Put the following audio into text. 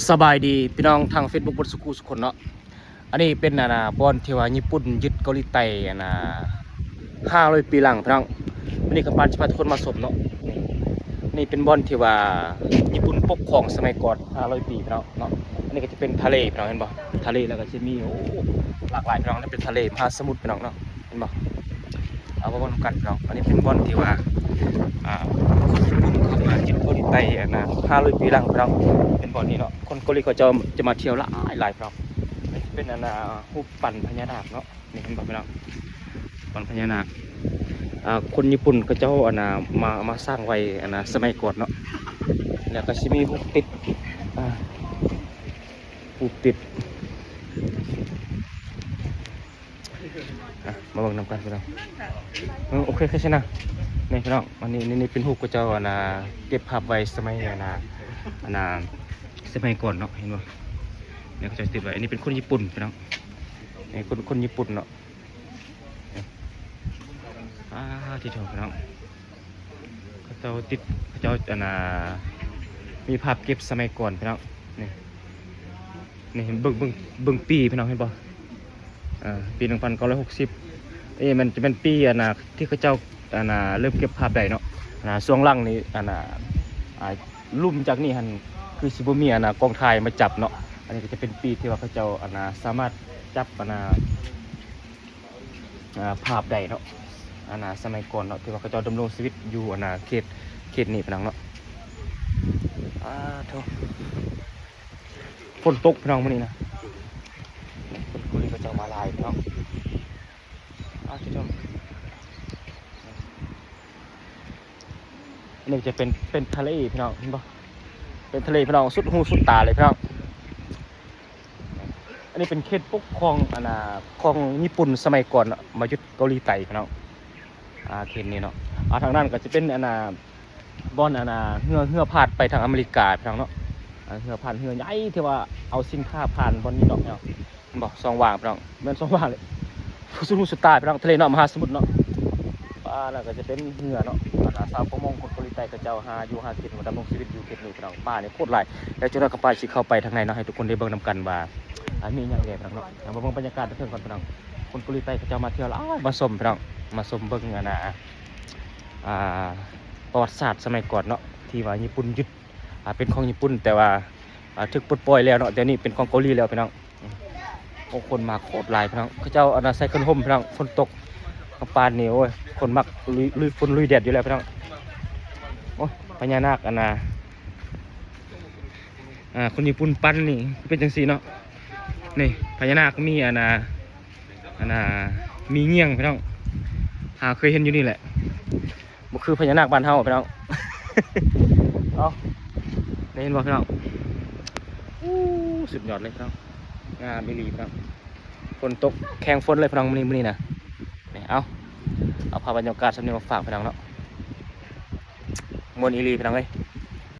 สบายดีพี่น้องทาง Facebook บนสุขุสุคนเนาะอันนี้เป็นบอลที่ว่าญี่ปุ่นยึดเกาหลีใต้500 ปีหลังพี่น้องวันนี้กับปานจะพาทุกคนมาสมเนาะนี่เป็นบอลที่ว่าญี่ปุ่นปกครองสมัยก่อน500 ปีพี่น้องเนาะอันนี้ก็จะเป็นทะเลพี่น้องเห็นบ่ทะเลแล้วก็จะมีหลากหลายพี่น้องนั่นเป็นทะเลมหาสมุทรพี่น้องเนาะเห็นบ่เอามาบอลกันพี่น้องอันนี้เป็นบอลที่ว่าคนญี่ปุ่นเข้ามายึดเกาหลีใต้500 ปีหลังพี่น้องเป็นบอลนี้เนาะคนเกาหลีก็จะมาเที่ยวหลายพี่น้องเป็นรูปปั้นพญานาคเนาะนี่เห็นบ่พี่น้องปั้นพญานาคคนญี่ปุ่นก็เจ้ามาสร้างไว้สมัยก่อนเนาะแล้วก็สิมีรูปติดมาเบิ่งนำกันพี่น้องโอเคแค่นั้นนี่พี่น้องอันนี้เป็นรูปก็เจ้าเก็บภาพไว้สมัยสมัยก่อนเนาะเห็นบ่เนี่ยเขาจะติดไว้อันนี้เป็นคนญี่ปุ่นพี่น้องนี่คนญี่ปุ่นเนาะที่ชมพี่น้องเขาเจ้าติดเขาเจ้ามีภาพเก็บสมัยก่อนพี่น้องนี่เห็นเบิ่งปีพี่น้องเห็นบ่ปี1960มันจะเป็นปีที่เขาเจ้าเริ่มเก็บภาพได้เนาะช่วงหลังนี้ลุ่มจากนี้หันคือสิบ่มีกองถ่ายมาจับเนาะอันนี้ก็จะเป็นปีที่ว่าเขาเจ้าสามารถจับภาพได้เนาะสมัยก่อนเนาะที่ว่าเขาเจ้าดำรงชีวิตอยู่เขตนี้พี่น้องเนาะโธ่ฝนตกพี่น้องมื้อนี้นะคนนี้เขาเจ้ามาลายพี่น้องที่ชมอันนี้จะเป็นทะเลพี่น้องเห็นปะเป็นทะเลพี่น้องสุดหูสุดตาเลยพี่น้องอันนี้เป็นเขตปกครองของญี่ปุ่นสมัยก่อนมายึดเกาหลีใต้พี่น้องเขตนี้เนาะทางด้านก็จะเป็นบอนเรือผ่านไปทางอเมริกาพี่น้องเนาะเรือผ่านเรือใหญ่ที่ว่าเอาสินค้าผ่านบอนนี้เนาะบอกสองว่างพี่น้องเป็นสองว่างเลยสุดหูสุดตาพี่น้องทะเลเนาะมหาสมุทรเนาะแล้วก็จะเป็นเรือเนาะชาวประมงคนเกาหลีใต้ก็เจ้าหากินมาดำรงชีวิตอยู่เขตนี้พี่น้องป่าเนี่ยโคตรหลายแล้วจุดนั้นก็ไปสิเข้าไปทางในเนาะให้ทุกคนได้เบิ่งนำกันว่ามีอย่างไรพี่น้องเนาะมาเบิ่งบรรยากาศเพื่อนก่อนพี่น้องคนเกาหลีใต้ก็เจ้ามาเที่ยวมาชมพี่น้องมาชมเบิ่งประวัติศาสตร์สมัยก่อนเนาะที่ว่าญี่ปุ่นยึดเป็นของญี่ปุ่นแต่ว่าถึกปลดปล่อยแล้วเนาะเดี๋ยวนี้เป็นของเกาหลีแล้วพี่น้องคนมาโคตรหลายพี่น้องเขาเจ้าใส่เครื่องห่มพี่น้องฝนตกปานนี่โอ้ยคนมักลุยฝนลุยแดดอยู่แล้วพี่น้องโอ้ยพญานาคคนญี่ปุ่นปั้นนี่เป็นจังสีเนาะนี่พญานาคมีมีเงี้ยงพี่น้องเคยเห็นอยู่นี่แหละมันคือพญานาคบ้านเฮาพี่น้องได้เห็นบ่พี่น้องสุดยอดเลยพี่น้องงามมิลีพี่น้องฝนตกแข่งฝนเลยพี่น้องมื้อนี้นะนี่เอาภาพบรรยากาศสำเนียงมาฝากพี่น้องเนาะมวลอีลีพี่น้องเอ้ย